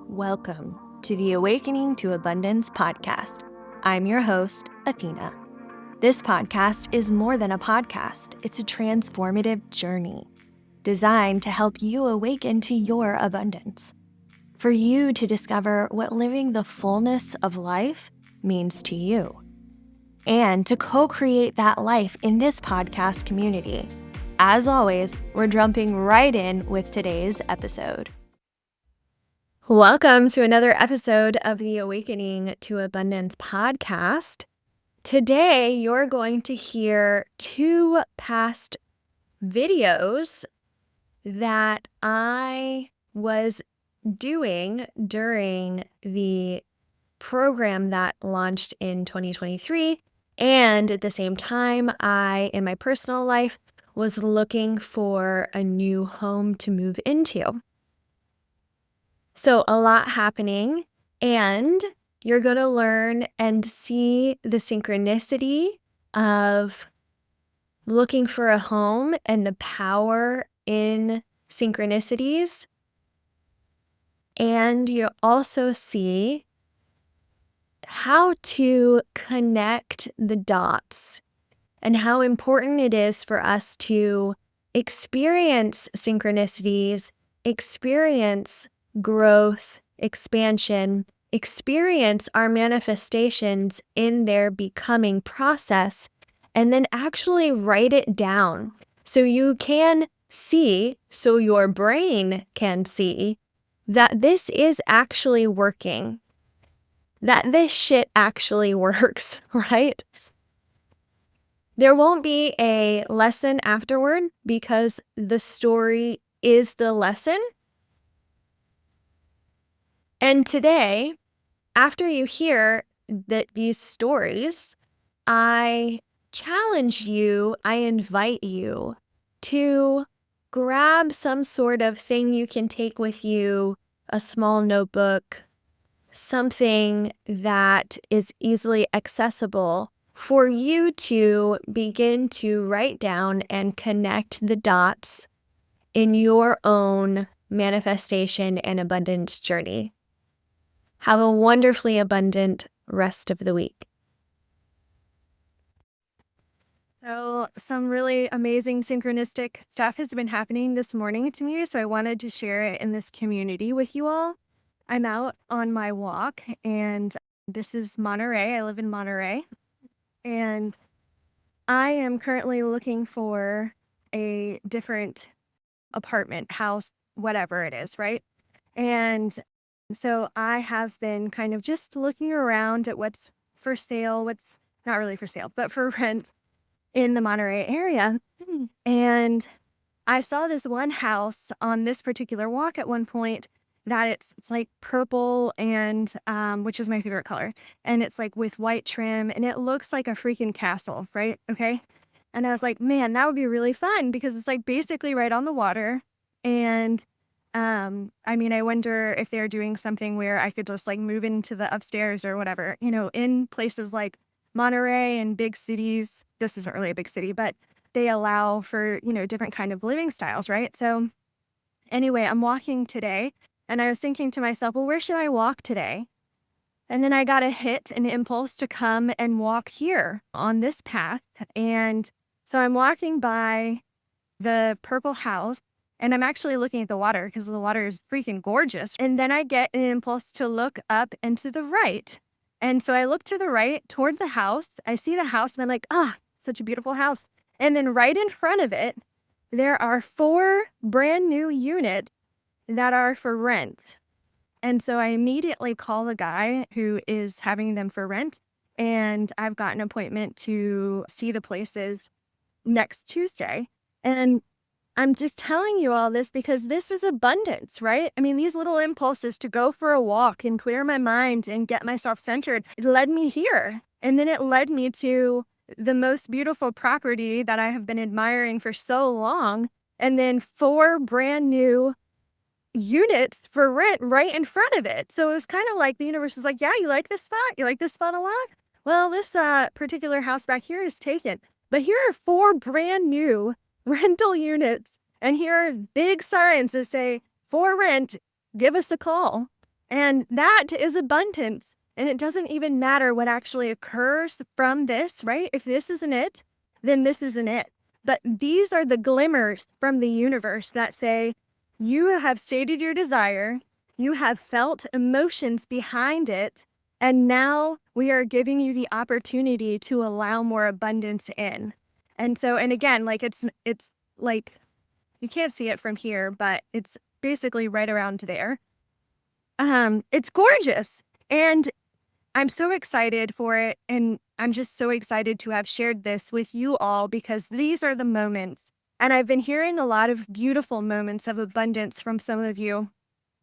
Welcome to the Awakening to Abundance podcast. I'm your host, Athena. This podcast is more than a podcast. It's a transformative journey designed to help you awaken to your abundance. For you to discover what living the fullness of life means to you. And to co-create that life in this podcast community. As always, we're jumping right in with today's episode. Welcome to another episode of the Awakening to Abundance podcast. Today, you're going to hear two past videos that I was doing during the program that launched in 2023. And at the same time, I, in my personal life, was looking for a new home to move into. So a lot happening, and you're going to learn and see the synchronicity of looking for a home and the power in synchronicities. And you'll also see how to connect the dots and how important it is for us to experience synchronicities, experience growth, expansion, experience our manifestations in their becoming process, and then actually write it down so you can see, so your brain can see that this is actually working, that this shit actually works, right? There won't be a lesson afterward because the story is the lesson. And today, after you hear these stories, I challenge you, I invite you to grab some sort of thing you can take with you, a small notebook, something that is easily accessible for you to begin to write down and connect the dots in your own manifestation and abundance journey. Have a wonderfully abundant rest of the week. So some really amazing synchronistic stuff has been happening this morning to me, so I wanted to share it in this community with you all. I'm out on my walk, and this is Monterey. I live in Monterey, and I am currently looking for a different apartment, house, whatever it is, right? And so I have been kind of just looking around at what's for sale, what's not really for sale, but for rent in the Monterey area. And I saw this one house on this particular walk at one point that it's like purple and which is my favorite color. And it's like with white trim and it looks like a freaking castle, right? Okay. And I was like, man, that would be really fun because it's like basically right on the water. And I wonder if they're doing something where I could just like move into the upstairs or whatever, in places like Monterey and big cities. This isn't really a big city, but they allow for, different kind of living styles, right? So anyway, I'm walking today and I was thinking to myself, well, where should I walk today? And then I got an impulse to come and walk here on this path. And so I'm walking by the purple house. And I'm actually looking at the water because the water is freaking gorgeous. And then I get an impulse to look up and to the right. And so I look to the right toward the house. I see the house and I'm like, such a beautiful house. And then right in front of it, there are 4 brand new units that are for rent. And so I immediately call the guy who is having them for rent. And I've got an appointment to see the places next Tuesday. And I'm just telling you all this because this is abundance, right? I mean, these little impulses to go for a walk and clear my mind and get myself centered, it led me here. And then it led me to the most beautiful property that I have been admiring for so long. And then 4 brand new units for rent right in front of it. So it was kind of like the universe was like, yeah, you like this spot? You like this spot a lot? Well, this particular house back here is taken. But here are 4 brand new rental units. And here are big signs that say, for rent, give us a call. And that is abundance. And it doesn't even matter what actually occurs from this, right? If this isn't it, then this isn't it. But these are the glimmers from the universe that say, you have stated your desire, you have felt emotions behind it, and now we are giving you the opportunity to allow more abundance in. And so, and again, like it's like you can't see it from here, but it's basically right around there. It's gorgeous. And I'm so excited for it. And I'm just so excited to have shared this with you all because these are the moments. And I've been hearing a lot of beautiful moments of abundance from some of you.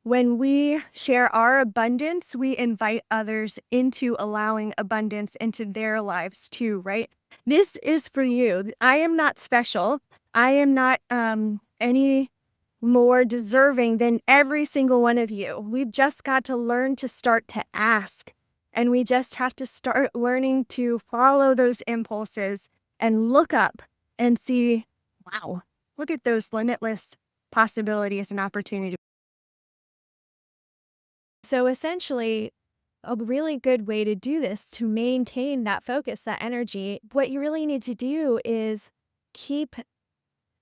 When we share our abundance, we invite others into allowing abundance into their lives too, right? This is for you. I am not special. I am not any more deserving than every single one of you. We've just got to learn to start to ask. And we just have to start learning to follow those impulses and look up and see, wow, look at those limitless possibilities and opportunities. So essentially, a really good way to do this to maintain that focus, that energy, what you really need to do is keep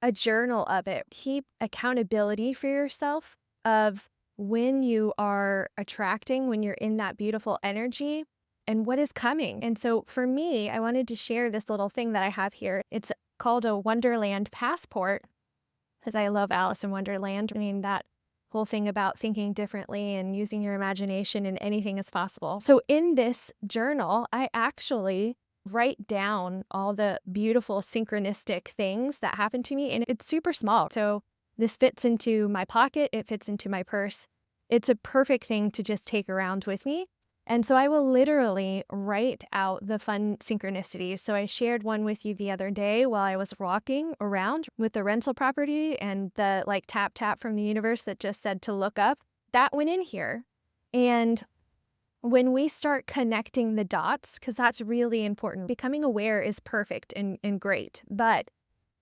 a journal of it. Keep accountability for yourself of when you are attracting, when you're in that beautiful energy and what is coming. And so for me, I wanted to share this little thing that I have here. It's called a Wonderland passport because I love Alice in Wonderland. I mean, that whole thing about thinking differently and using your imagination and anything is possible. So in this journal, I actually write down all the beautiful synchronistic things that happen to me, and it's super small. So this fits into my pocket, it fits into my purse. It's a perfect thing to just take around with me. And so I will literally write out the fun synchronicities. So I shared one with you the other day while I was walking around with the rental property and the like tap tap from the universe that just said to look up. That went in here. And when we start connecting the dots, because that's really important, becoming aware is perfect and great. But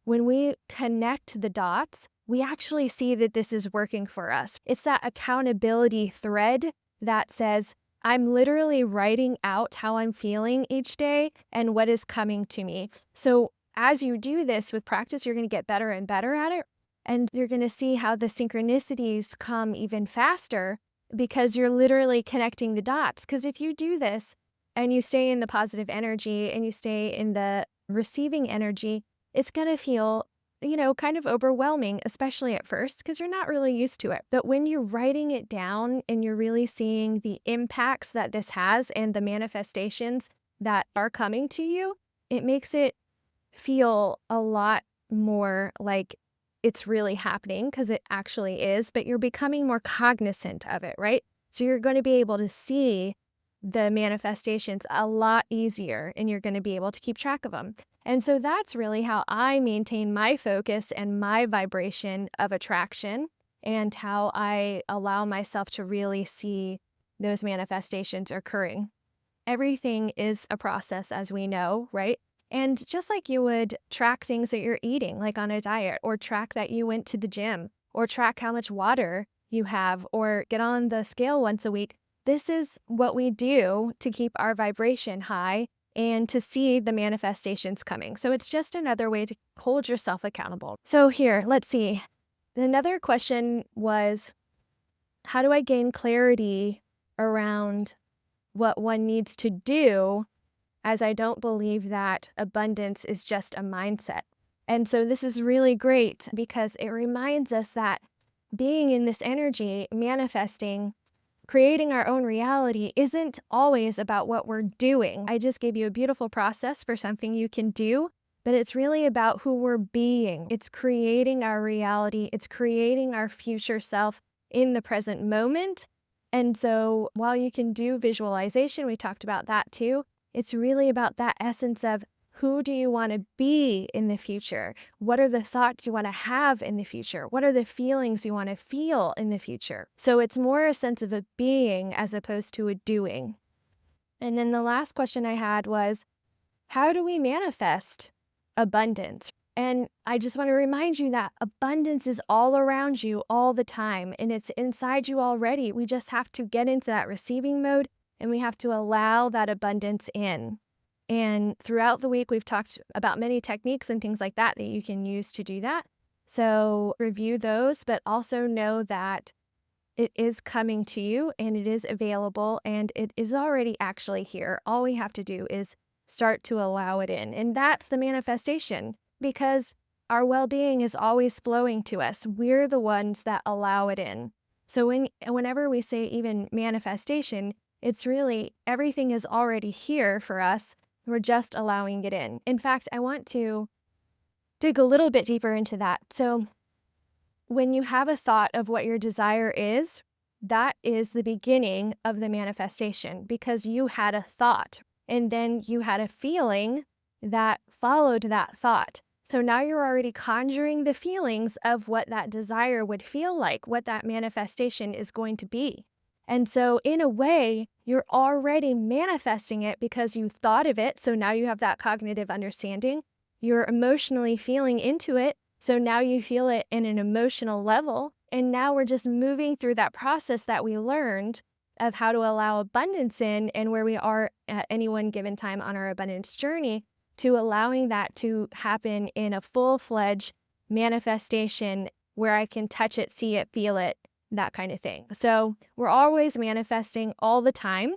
when we connect the dots, we actually see that this is working for us. It's that accountability thread that says, I'm literally writing out how I'm feeling each day and what is coming to me. So as you do this with practice, you're going to get better and better at it. And you're going to see how the synchronicities come even faster because you're literally connecting the dots. Because if you do this and you stay in the positive energy and you stay in the receiving energy, it's going to feel, kind of overwhelming, especially at first, because you're not really used to it. But when you're writing it down and you're really seeing the impacts that this has and the manifestations that are coming to you, it makes it feel a lot more like it's really happening because it actually is, but you're becoming more cognizant of it, right? So you're going to be able to see the manifestations a lot easier and you're going to be able to keep track of them. And so that's really how I maintain my focus and my vibration of attraction and how I allow myself to really see those manifestations occurring. Everything is a process, as we know, right? And just like you would track things that you're eating, like on a diet, or track that you went to the gym, or track how much water you have, or get on the scale once a week, this is what we do to keep our vibration high and to see the manifestations coming. So it's just another way to hold yourself accountable. So here, let's see. Another question was, how do I gain clarity around what one needs to do, as I don't believe that abundance is just a mindset? And so this is really great because it reminds us that being in this energy, manifesting, creating our own reality isn't always about what we're doing. I just gave you a beautiful process for something you can do, but it's really about who we're being. It's creating our reality. It's creating our future self in the present moment. And so while you can do visualization, we talked about that too, it's really about that essence of who do you want to be in the future? What are the thoughts you want to have in the future? What are the feelings you want to feel in the future? So it's more a sense of a being as opposed to a doing. And then the last question I had was, how do we manifest abundance? And I just want to remind you that abundance is all around you all the time, and it's inside you already. We just have to get into that receiving mode, and we have to allow that abundance in. And throughout the week, we've talked about many techniques and things like that that you can use to do that. So review those, but also know that it is coming to you and it is available and it is already actually here. All we have to do is start to allow it in. And that's the manifestation, because our well-being is always flowing to us. We're the ones that allow it in. So whenever we say even manifestation, it's really everything is already here for us. We're just allowing it in. In fact, I want to dig a little bit deeper into that. So when you have a thought of what your desire is, that is the beginning of the manifestation, because you had a thought and then you had a feeling that followed that thought. So now you're already conjuring the feelings of what that desire would feel like, what that manifestation is going to be. And so in a way, you're already manifesting it because you thought of it. So now you have that cognitive understanding. You're emotionally feeling into it. So now you feel it in an emotional level. And now we're just moving through that process that we learned of how to allow abundance in, and where we are at any one given time on our abundance journey, to allowing that to happen in a full-fledged manifestation where I can touch it, see it, feel it, that kind of thing. So we're always manifesting all the time,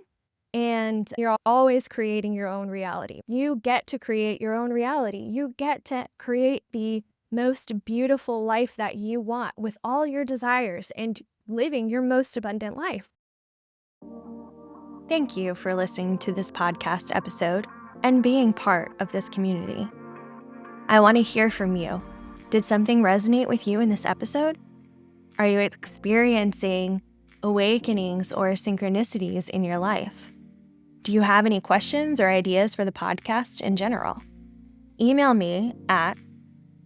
and you're always creating your own reality. You get to create your own reality. You get to create the most beautiful life that you want with all your desires and living your most abundant life. Thank you for listening to this podcast episode and being part of this community. I want to hear from you. Did something resonate with you in this episode? Are you experiencing awakenings or synchronicities in your life? Do you have any questions or ideas for the podcast in general? Email me at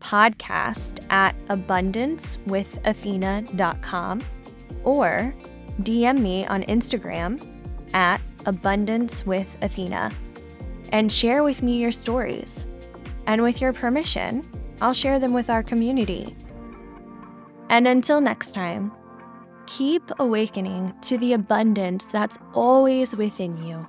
podcast@abundancewithathena.com or DM me on Instagram at abundancewithathena and share with me your stories. And with your permission, I'll share them with our community. And until next time, keep awakening to the abundance that's always within you.